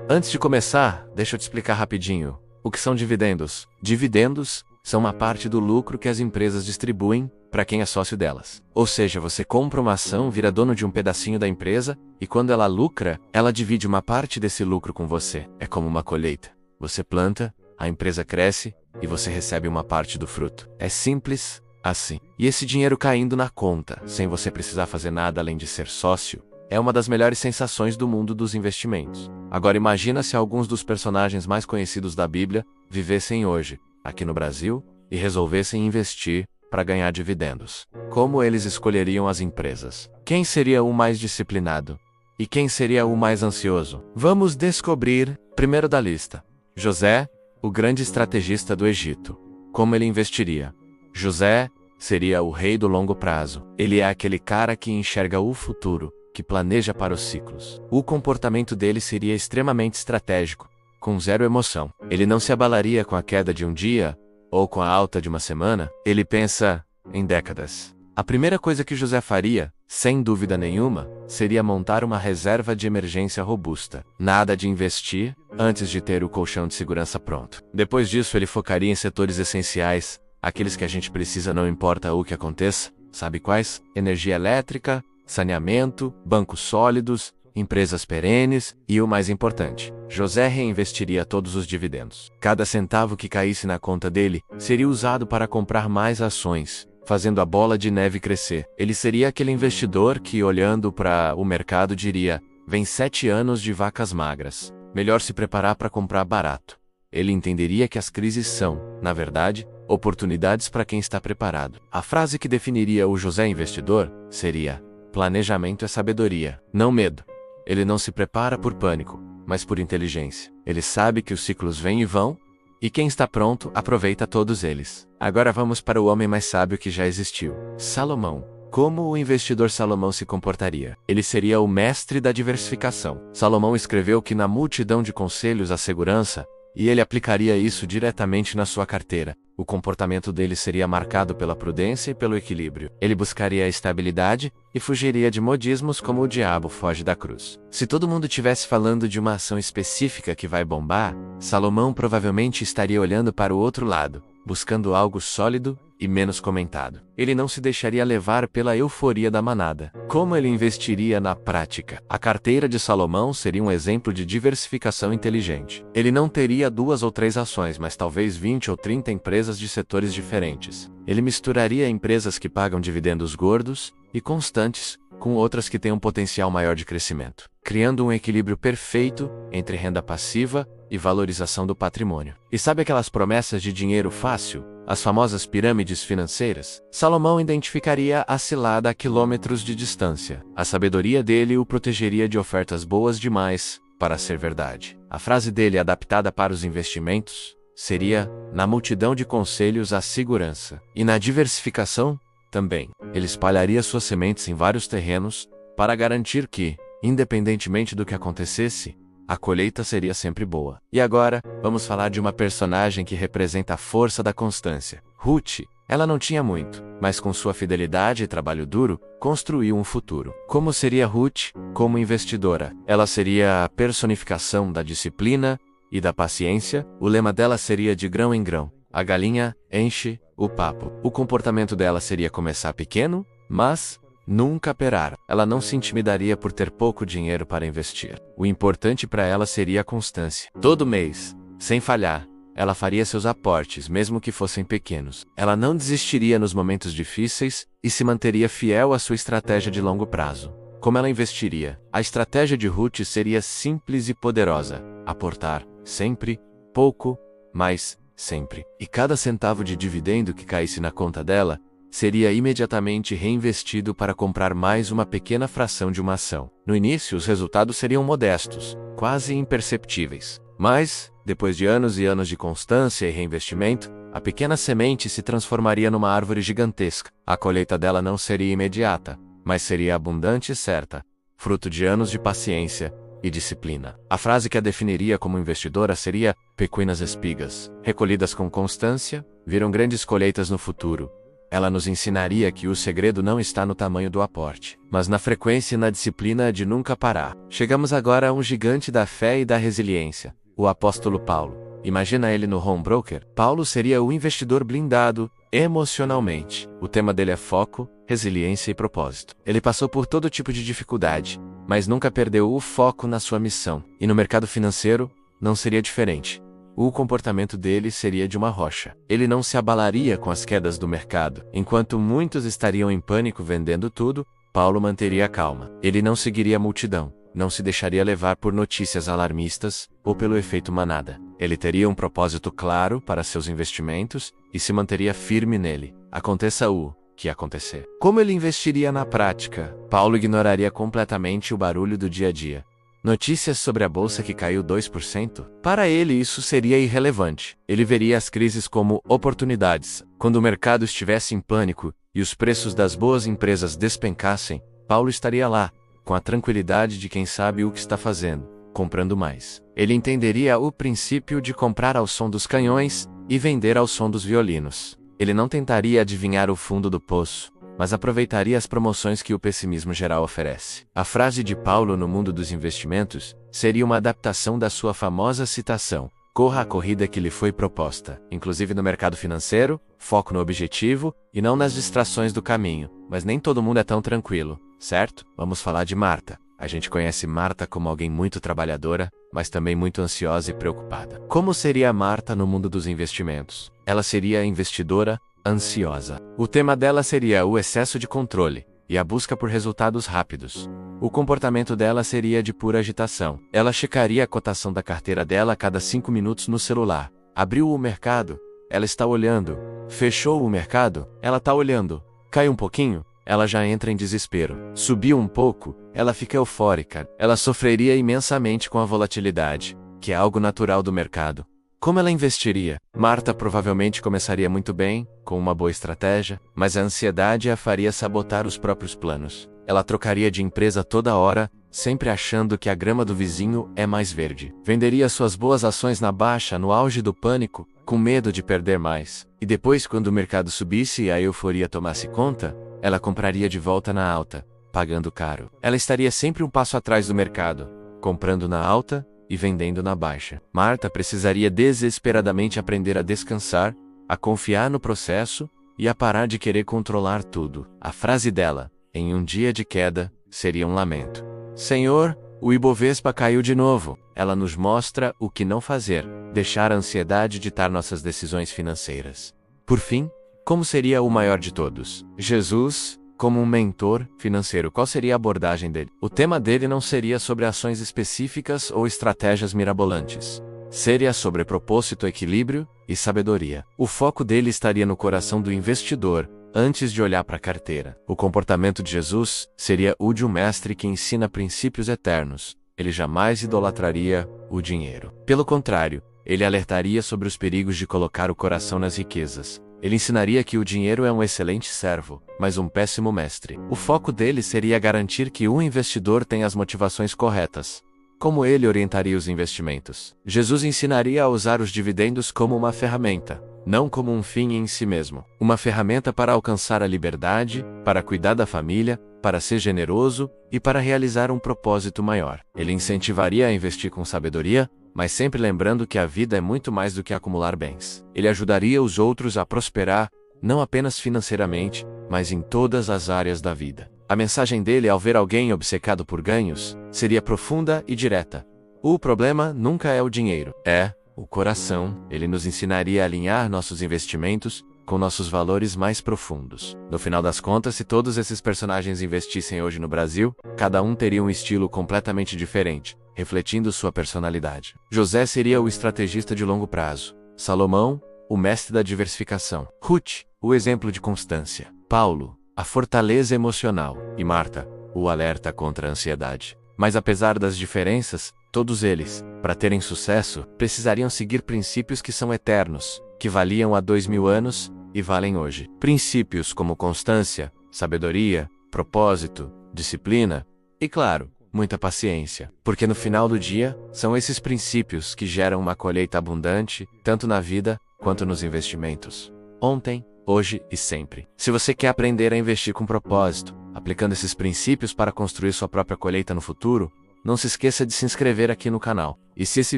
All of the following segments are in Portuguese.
Antes de começar, deixa eu te explicar rapidinho. O que são dividendos? Dividendos são uma parte do lucro que as empresas distribuem para quem é sócio delas. Ou seja, você compra uma ação, vira dono de um pedacinho da empresa, e quando ela lucra, ela divide uma parte desse lucro com você. É como uma colheita. Você planta, a empresa cresce, e você recebe uma parte do fruto. É simples assim. E esse dinheiro caindo na conta, sem você precisar fazer nada além de ser sócio, é uma das melhores sensações do mundo dos investimentos. Agora imagina se alguns dos personagens mais conhecidos da Bíblia vivessem hoje, aqui no Brasil, e resolvessem investir para ganhar dividendos. Como eles escolheriam as empresas? Quem seria o mais disciplinado? E quem seria o mais ansioso? Vamos descobrir, primeiro da lista, José, o grande estrategista do Egito. Como ele investiria? José seria o rei do longo prazo. Ele é aquele cara que enxerga o futuro, que planeja para os ciclos. O comportamento dele seria extremamente estratégico, com zero emoção. Ele não se abalaria com a queda de um dia, ou com a alta de uma semana. Ele pensa em décadas. A primeira coisa que José faria, sem dúvida nenhuma, seria montar uma reserva de emergência robusta. Nada de investir antes de ter o colchão de segurança pronto. Depois disso, ele focaria em setores essenciais, aqueles que a gente precisa não importa o que aconteça. Sabe quais? Energia elétrica, saneamento, bancos sólidos, empresas perenes e o mais importante, José reinvestiria todos os dividendos. Cada centavo que caísse na conta dele seria usado para comprar mais ações, fazendo a bola de neve crescer. Ele seria aquele investidor que, olhando para o mercado, diria: vem 7 anos de vacas magras. Melhor se preparar para comprar barato. Ele entenderia que as crises são, na verdade, oportunidades para quem está preparado. A frase que definiria o José investidor seria: planejamento é sabedoria, não medo. Ele não se prepara por pânico, mas por inteligência. Ele sabe que os ciclos vêm e vão, e quem está pronto, aproveita todos eles. Agora vamos para o homem mais sábio que já existiu, Salomão. Como o investidor Salomão se comportaria? Ele seria o mestre da diversificação. Salomão escreveu que na multidão de conselhos há segurança, e ele aplicaria isso diretamente na sua carteira. O comportamento dele seria marcado pela prudência e pelo equilíbrio. Ele buscaria a estabilidade e fugiria de modismos como o diabo foge da cruz. Se todo mundo tivesse falando de uma ação específica que vai bombar, Salomão provavelmente estaria olhando para o outro lado, buscando algo sólido e menos comentado. Ele não se deixaria levar pela euforia da manada. Como ele investiria na prática? A carteira de Salomão seria um exemplo de diversificação inteligente. Ele não teria 2 ou 3 ações, mas talvez 20 ou 30 empresas de setores diferentes. Ele misturaria empresas que pagam dividendos gordos e constantes com outras que têm um potencial maior de crescimento, criando um equilíbrio perfeito entre renda passiva e valorização do patrimônio. E sabe aquelas promessas de dinheiro fácil? As famosas pirâmides financeiras? Salomão identificaria a cilada a quilômetros de distância. A sabedoria dele o protegeria de ofertas boas demais para ser verdade. A frase dele, adaptada para os investimentos, seria: na multidão de conselhos há segurança. E na diversificação, também. Ele espalharia suas sementes em vários terrenos para garantir que, independentemente do que acontecesse, a colheita seria sempre boa. E agora, vamos falar de uma personagem que representa a força da constância. Ruth. Ela não tinha muito, mas com sua fidelidade e trabalho duro, construiu um futuro. Como seria Ruth como investidora? Ela seria a personificação da disciplina e da paciência. O lema dela seria de grão em grão. A galinha enche o papo. O comportamento dela seria começar pequeno, mas nunca parar. Ela não se intimidaria por ter pouco dinheiro para investir. O importante para ela seria a constância. Todo mês, sem falhar, ela faria seus aportes, mesmo que fossem pequenos. Ela não desistiria nos momentos difíceis e se manteria fiel à sua estratégia de longo prazo. Como ela investiria? A estratégia de Ruth seria simples e poderosa. Aportar, sempre, pouco, mas sempre. E cada centavo de dividendo que caísse na conta dela seria imediatamente reinvestido para comprar mais uma pequena fração de uma ação. No início, os resultados seriam modestos, quase imperceptíveis. Mas, depois de anos e anos de constância e reinvestimento, a pequena semente se transformaria numa árvore gigantesca. A colheita dela não seria imediata, mas seria abundante e certa, fruto de anos de paciência e disciplina. A frase que a definiria como investidora seria: pequenas espigas, recolhidas com constância, viram grandes colheitas no futuro. Ela nos ensinaria que o segredo não está no tamanho do aporte, mas na frequência e na disciplina de nunca parar. Chegamos agora a um gigante da fé e da resiliência, o apóstolo Paulo. Imagina ele no Home Broker. Paulo seria o investidor blindado emocionalmente. O tema dele é foco, resiliência e propósito. Ele passou por todo tipo de dificuldade, mas nunca perdeu o foco na sua missão. E no mercado financeiro, não seria diferente. O comportamento dele seria de uma rocha. Ele não se abalaria com as quedas do mercado. Enquanto muitos estariam em pânico vendendo tudo, Paulo manteria a calma. Ele não seguiria a multidão, não se deixaria levar por notícias alarmistas ou pelo efeito manada. Ele teria um propósito claro para seus investimentos e se manteria firme nele, aconteça o que acontecer. Como ele investiria na prática? Paulo ignoraria completamente o barulho do dia a dia. Notícias sobre a bolsa que caiu 2%? Para ele isso seria irrelevante. Ele veria as crises como oportunidades. Quando o mercado estivesse em pânico e os preços das boas empresas despencassem, Paulo estaria lá, com a tranquilidade de quem sabe o que está fazendo, comprando mais. Ele entenderia o princípio de comprar ao som dos canhões e vender ao som dos violinos. Ele não tentaria adivinhar o fundo do poço, mas aproveitaria as promoções que o pessimismo geral oferece. A frase de Paulo no mundo dos investimentos seria uma adaptação da sua famosa citação: corra a corrida que lhe foi proposta. Inclusive no mercado financeiro, foco no objetivo e não nas distrações do caminho. Mas nem todo mundo é tão tranquilo, certo? Vamos falar de Marta. A gente conhece Marta como alguém muito trabalhadora, mas também muito ansiosa e preocupada. Como seria Marta no mundo dos investimentos? Ela seria investidora ansiosa. O tema dela seria o excesso de controle e a busca por resultados rápidos. O comportamento dela seria de pura agitação. Ela checaria a cotação da carteira dela a cada 5 minutos no celular. Abriu o mercado, ela está olhando. Fechou o mercado, ela está olhando. Cai um pouquinho, ela já entra em desespero. Subiu um pouco, ela fica eufórica. Ela sofreria imensamente com a volatilidade, que é algo natural do mercado. Como ela investiria? Marta provavelmente começaria muito bem, com uma boa estratégia, mas a ansiedade a faria sabotar os próprios planos. Ela trocaria de empresa toda hora, sempre achando que a grama do vizinho é mais verde. Venderia suas boas ações na baixa, no auge do pânico, com medo de perder mais. E depois, quando o mercado subisse e a euforia tomasse conta, ela compraria de volta na alta, pagando caro. Ela estaria sempre um passo atrás do mercado, comprando na alta e vendendo na baixa. Marta precisaria desesperadamente aprender a descansar, a confiar no processo e a parar de querer controlar tudo. A frase dela, em um dia de queda, seria um lamento: Senhor, o Ibovespa caiu de novo. Ela nos mostra o que não fazer, deixar a ansiedade ditar nossas decisões financeiras. Por fim, como seria o maior de todos? Jesus, como um mentor financeiro, qual seria a abordagem dele? O tema dele não seria sobre ações específicas ou estratégias mirabolantes. Seria sobre propósito, equilíbrio e sabedoria. O foco dele estaria no coração do investidor, antes de olhar para a carteira. O comportamento de Jesus seria o de um mestre que ensina princípios eternos. Ele jamais idolatraria o dinheiro. Pelo contrário, ele alertaria sobre os perigos de colocar o coração nas riquezas. Ele ensinaria que o dinheiro é um excelente servo, mas um péssimo mestre. O foco dele seria garantir que o investidor tenha as motivações corretas. Como ele orientaria os investimentos? Jesus ensinaria a usar os dividendos como uma ferramenta, não como um fim em si mesmo. Uma ferramenta para alcançar a liberdade, para cuidar da família, para ser generoso e para realizar um propósito maior. Ele incentivaria a investir com sabedoria, mas sempre lembrando que a vida é muito mais do que acumular bens. Ele ajudaria os outros a prosperar, não apenas financeiramente, mas em todas as áreas da vida. A mensagem dele ao ver alguém obcecado por ganhos, seria profunda e direta. O problema nunca é o dinheiro, é o coração. Ele nos ensinaria a alinhar nossos investimentos com nossos valores mais profundos. No final das contas, se todos esses personagens investissem hoje no Brasil, cada um teria um estilo completamente diferente, refletindo sua personalidade. José seria o estrategista de longo prazo. Salomão, o mestre da diversificação. Ruth, o exemplo de constância. Paulo, a fortaleza emocional. E Marta, o alerta contra a ansiedade. Mas apesar das diferenças, todos eles, para terem sucesso, precisariam seguir princípios que são eternos, que valiam há 2000 anos e valem hoje. Princípios como constância, sabedoria, propósito, disciplina e, claro, muita paciência. Porque no final do dia, são esses princípios que geram uma colheita abundante, tanto na vida quanto nos investimentos. Ontem, hoje e sempre. Se você quer aprender a investir com propósito, aplicando esses princípios para construir sua própria colheita no futuro, não se esqueça de se inscrever aqui no canal. E se esse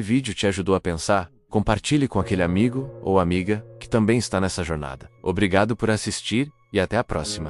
vídeo te ajudou a pensar, compartilhe com aquele amigo ou amiga que também está nessa jornada. Obrigado por assistir e até a próxima.